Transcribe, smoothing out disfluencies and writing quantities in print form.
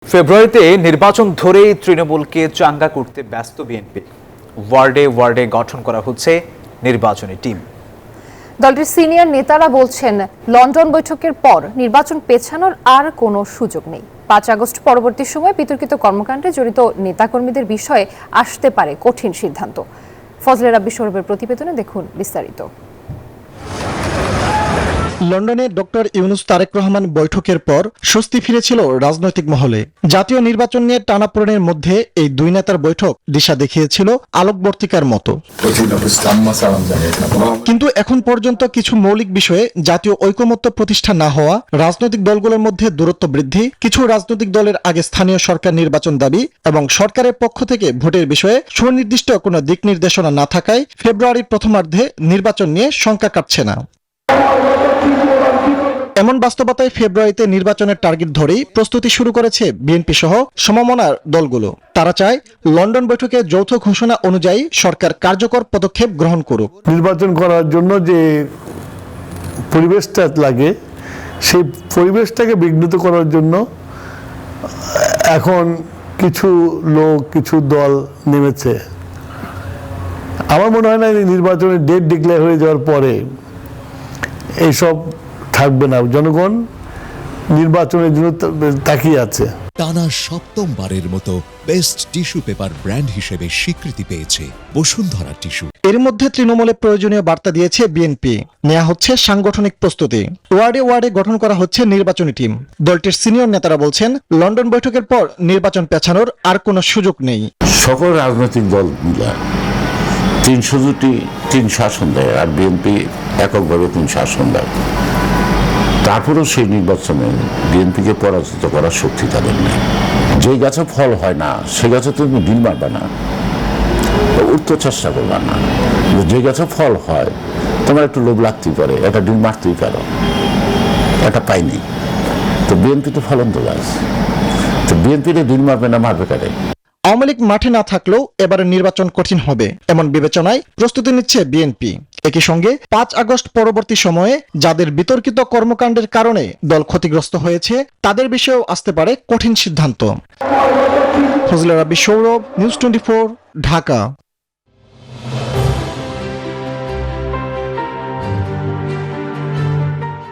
ফেব্রুয়ারিতে নির্বাচন ধরেই তৃণমূলকে চাঙ্গা করতে ব্যস্ত বিএনপি। ওয়ার্ডে ওয়ার্ডে গঠন করা হচ্ছে নির্বাচনী টিম। দলটির সিনিয়র নেতারা বলছেন, লন্ডন বৈঠকের পর নির্বাচন পেছানোর আর কোনো সুযোগ নেই। ৫ আগস্ট পরবর্তী সময়ে বিতর্কিত কর্মকাণ্ডে জড়িত নেতাকর্মীদের বিষয়ে আসতে পারে কঠিন সিদ্ধান্ত। ফজলে রাব্বি সৌরভের প্রতিবেদনে দেখুন বিস্তারিত। লন্ডনে ডক্টর ইউনুস তারেক রহমান বৈঠকের পর স্বস্তি ফিরেছিল রাজনৈতিক মহলে। জাতীয় নির্বাচন নিয়ে টানাপোড়েনের মধ্যে এই দুই নেতার বৈঠক দিশা দেখিয়েছিল আলোকবর্তিকার মতো। কিন্তু এখন পর্যন্ত কিছু মৌলিক বিষয়ে জাতীয় ঐকমত্য প্রতিষ্ঠা না হওয়া, রাজনৈতিক দলগুলোর মধ্যে দূরত্ব বৃদ্ধি, কিছু রাজনৈতিক দলের আগে স্থানীয় সরকার নির্বাচন দাবি এবং সরকারের পক্ষ থেকে ভোটের বিষয়ে সুনির্দিষ্ট কোনো দিক নির্দেশনা না থাকায় ফেব্রুয়ারির প্রথমার্ধে নির্বাচন নিয়ে শঙ্কা কাটছে না। এমন বাস্তবতায় ফেব্রুয়ারিতে নির্বাচনের টার্গেট ধরেই প্রস্তুতি শুরু করেছে বিএনপি সহ সমমনার দলগুলো। তারা চায় লন্ডন বৈঠকে যৌথ ঘোষণা অনুযায়ী সরকার কার্যকর পদক্ষেপ গ্রহণ করুক। নির্বাচন করার জন্য যে পরিবেশটা লাগে, সেই পরিবেশটাকে বিঘ্নিত করার জন্য এখন কিছু লোক, কিছু দল নেমেছে। আমার মনে হয় না নির্বাচনের ডেট ডিক্লেয়ার হয়ে যাওয়ার পরে এইসব থাকবে না। জনগণ নির্বাচনের জন্য তাকিয়ে আছে। টানা সপ্তমবারের মতো বেস্ট টিস্যু পেপার ব্র্যান্ড হিসেবে স্বীকৃতি পেয়েছে বসুন্ধরা টিস্যু। এর মধ্যে তৃণমূলে প্রয়োজনীয় বার্তা দিয়েছে বিএনপি। নেওয়া হচ্ছে সাংগঠনিক প্রস্তুতি। ওয়ার্ডে ওয়ার্ডে গঠন করা হচ্ছে নির্বাচনী টিম। দলটির সিনিয়র নেতারা বলছেন, লন্ডন বৈঠকের পর নির্বাচন পেছানোর আর কোনো সুযোগ নেই। সকল রাজনৈতিক দল মিলে ৩০০টি ৩ শাসন দেয়, আর বিএনপি এককভাবে ৩ শাসন দেয়। তারপরেও সেই নির্বাচনে বিএনপিকে পরাজিত করার শক্তি তাদের নেই। যে গাছে ফল হয় না সে গাছে তুমি ডিম মারবে না, উঠতে চেষ্টা করবে না। যে গাছে ফল হয় তোমার একটু লোভ লাগতেই পারে, একটা ডিম মারতেই পারো, এটা পাইনি। তো বিএনপি তো ফলন্ত গাছ, তো বিএনপিতে ডিম মারবে না, মারবে কারে? আওয়ামী লীগ মাঠে না থাকলেও এবারের নির্বাচন কঠিন হবে এমন বিবেচনায় প্রস্তুতি নিচ্ছে বিএনপি। একই সঙ্গে ৫ আগস্ট পরবর্তী সময়ে যাদের বিতর্কিত কর্মকাণ্ডের কারণে দল ক্ষতিগ্রস্ত হয়েছে তাদের বিষয়েও আসতে পারে কঠিন সিদ্ধান্ত। ফজলে রাব্বি সৌরভ, নিউজ 24, ঢাকা।